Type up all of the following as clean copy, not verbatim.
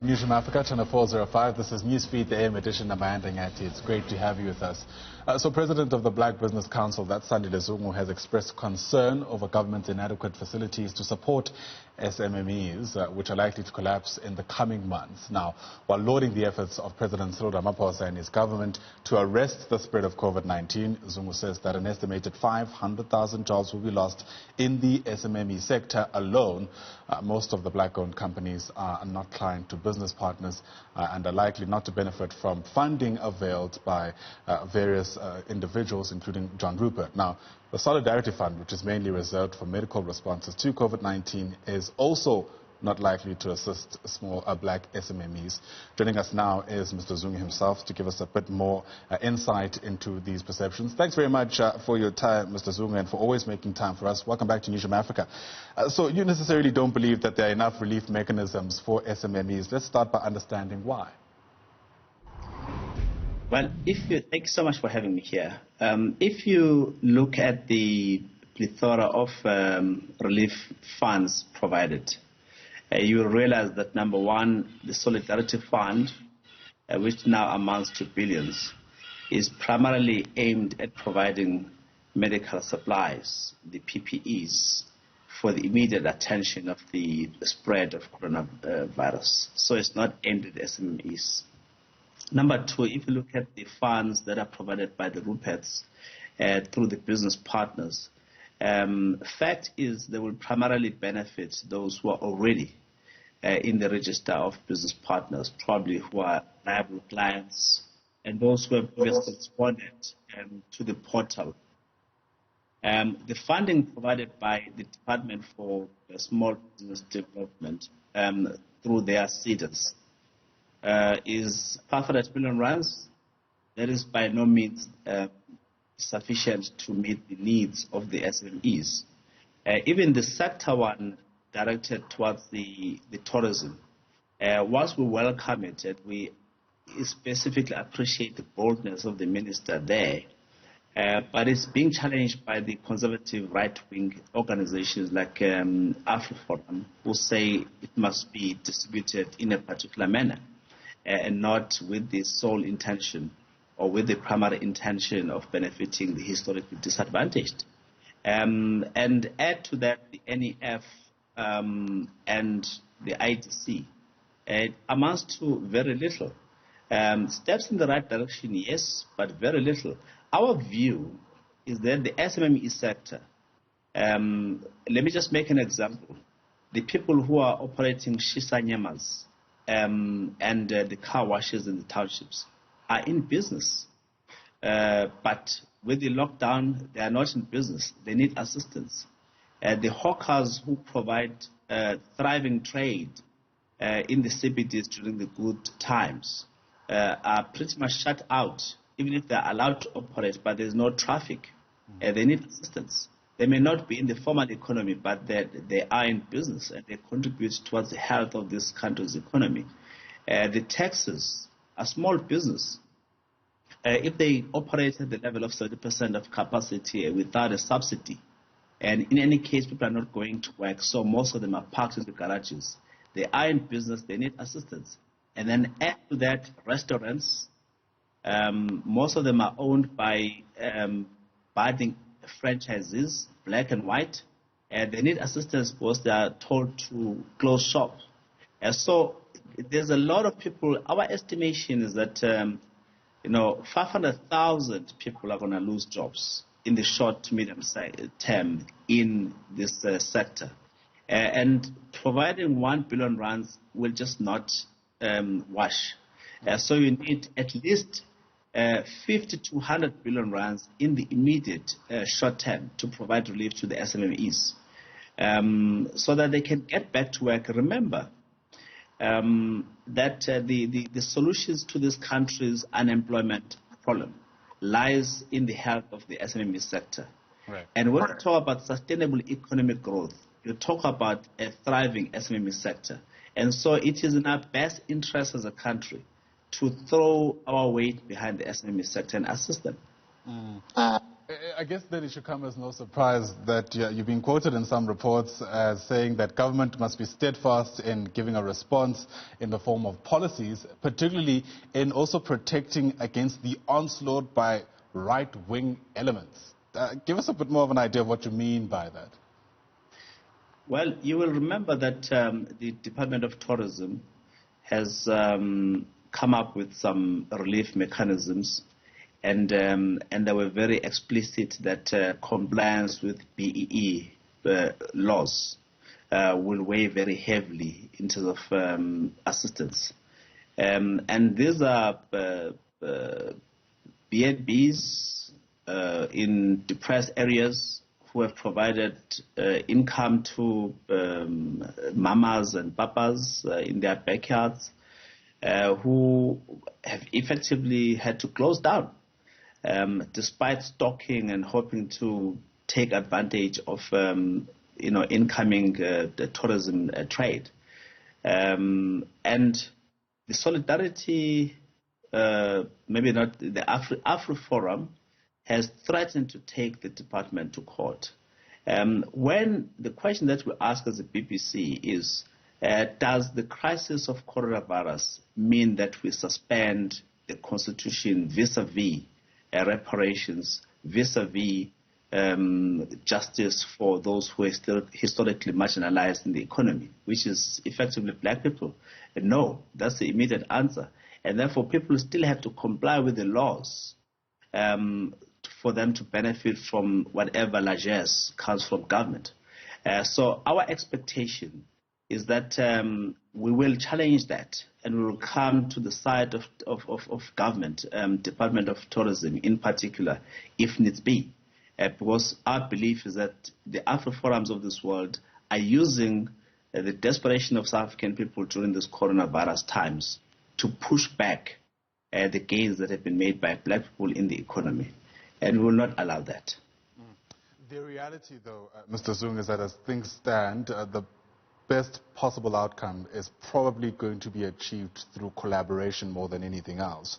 News from Africa, Channel 405. This is Newsfeed, the AM edition. I'm Amanda Ngati. It's great to have you with us. So President of the Black Business Council, that's Sandile Zungu, has expressed concern over government's inadequate facilities to support SMMEs, which are likely to collapse in the coming months. Now, while lauding the efforts of President Cyril Ramaphosa and his government to arrest the spread of COVID-19, Zungu says that an estimated 500,000 jobs will be lost in the SMME sector alone. Most of the black-owned companies are not client to business partners and are likely not to benefit from funding availed by various individuals, including John Rupert. Now, the Solidarity Fund, which is mainly reserved for medical responses to COVID-19, is also not likely to assist small black SMMEs. Joining us now is Mr. Zungu himself to give us a bit more insight into these perceptions. Thanks very much for your time, Mr. Zungu, and for always making time for us. Welcome back to News from Africa. So you necessarily don't believe that there are enough relief mechanisms for SMMEs. Let's start by understanding why. Well, thank you so much for having me here. If you look at the plethora of relief funds provided, you will realize that, number one, the Solidarity Fund, which now amounts to billions, is primarily aimed at providing medical supplies, the PPEs, for the immediate attention of the spread of coronavirus. So it's not aimed at SMEs. Number two, if you look at the funds that are provided by the Ruperts through the business partners, fact is they will primarily benefit those who are already in the register of business partners, probably who are liable clients, and those who have responded to the portal. The funding provided by the Department for Small Business Development through their CEDAs is 500 million rands. That is by no means sufficient to meet the needs of the SMEs. Even the sector one directed towards the tourism, whilst we welcome it and we specifically appreciate the boldness of the minister there, but it's being challenged by the conservative right-wing organizations like AfriForum, who say it must be distributed in a particular manner and not with the sole intention or with the primary intention of benefiting the historically disadvantaged. And add to that the NEF and the IDC. It amounts to very little. Steps in the right direction, yes, but very little. Our view is that the SMME sector, let me just make an example. The people who are operating shisanyamas and the car washes in the townships are in business. But with the lockdown, they are not in business. They need assistance. The hawkers who provide thriving trade in the CBDs during the good times are pretty much shut out, even if they are allowed to operate, but there's no traffic. They need assistance. They may not be in the formal economy, but they are in business and they contribute towards the health of this country's economy. The taxis, a small business, if they operate at the level of 30% of capacity without a subsidy, and in any case, people are not going to work, so most of them are parked in the garages. They are in business, they need assistance. And then add to that restaurants. Most of them are owned by budding franchises, black and white, and they need assistance because they are told to close shop. So there's a lot of people. Our estimation is that 500,000 people are going to lose jobs in the short to medium term in this sector. And providing 1 billion rands will just not wash. So you need at least 50 to 100 billion rands in the immediate short term to provide relief to the SMMEs so that they can get back to work. Remember that the solutions to this country's unemployment problem lies in the health of the SMME sector. Right. And when you talk about sustainable economic growth, you talk about a thriving SMME sector. And so it is in our best interest as a country to throw our weight behind the SMME sector and assist them. I guess then it should come as no surprise that you've been quoted in some reports as saying that government must be steadfast in giving a response in the form of policies, particularly in also protecting against the onslaught by right-wing elements. Give us a bit more of an idea of what you mean by that. Well, you will remember that the Department of Tourism has come up with some relief mechanisms, and they were very explicit that compliance with BEE laws will weigh very heavily in terms of assistance. And these are B&Bs in depressed areas who have provided income to mamas and papas in their backyards, who have effectively had to close down despite stocking and hoping to take advantage of incoming the tourism trade. And the solidarity, maybe not the Afro Forum, has threatened to take the department to court. When the question that we ask as a BBC is, does the crisis of coronavirus mean that we suspend the constitution vis-a-vis reparations, vis-a-vis justice for those who are still historically marginalized in the economy, which is effectively black people? No, that's the immediate answer. And therefore people still have to comply with the laws for them to benefit from whatever largesse comes from government. So our expectation is that we will challenge that, and we will come to the side of government, Department of Tourism in particular, if needs be. Because our belief is that the Afro Forums of this world are using the desperation of South African people during this coronavirus times to push back the gains that have been made by black people in the economy. And we will not allow that. The reality, though, Mr. Zungu, is that as things stand, the best possible outcome is probably going to be achieved through collaboration more than anything else.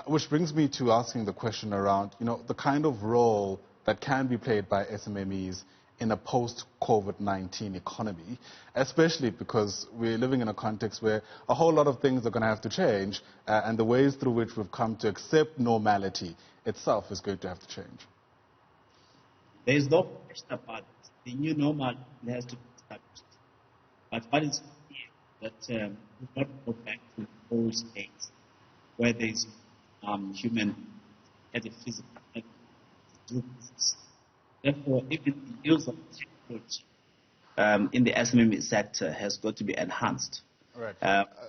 Which brings me to asking the question around, the kind of role that can be played by SMMEs in a post-COVID-19 economy, especially because we're living in a context where a whole lot of things are going to have to change, and the ways through which we've come to accept normality itself is going to have to change. There is no question about it. The new normal has to be established. But what is clear that we will not go back to the old states where there is human at a physical level to do business. Therefore, even the use of technology in the SMME sector has got to be enhanced. Right.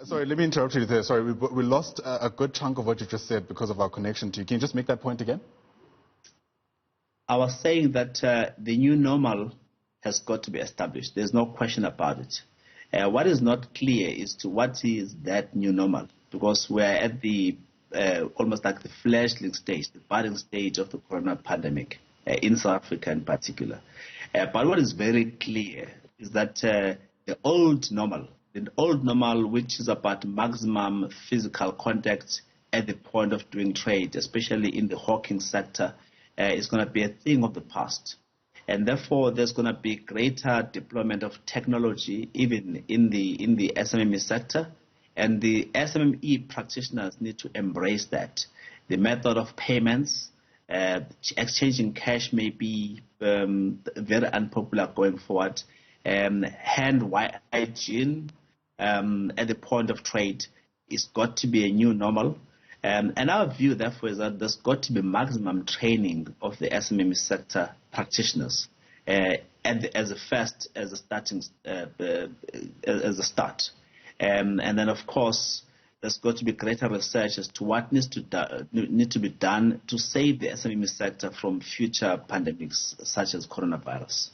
Sorry, let me interrupt you there. Sorry, we lost a good chunk of what you just said because of our connection to you. Can you just make that point again? I was saying that the new normal has got to be established. There's no question about it. What is not clear is to what is that new normal, because we're at the almost like the fledgling stage, the budding stage of the corona pandemic in South Africa in particular. But what is very clear is that the old normal, which is about maximum physical contact at the point of doing trade, especially in the hawking sector, is going to be a thing of the past. And therefore, there's going to be greater deployment of technology even in the SMME sector. And the SMME practitioners need to embrace that. The method of payments, exchanging cash may be very unpopular going forward. Hand hygiene at the point of trade is got to be a new normal. And our view, therefore, is that there's got to be maximum training of the SMME sector practitioners as a start. And then, of course, there's got to be greater research as to what needs to be done to save the SMME sector from future pandemics such as coronavirus.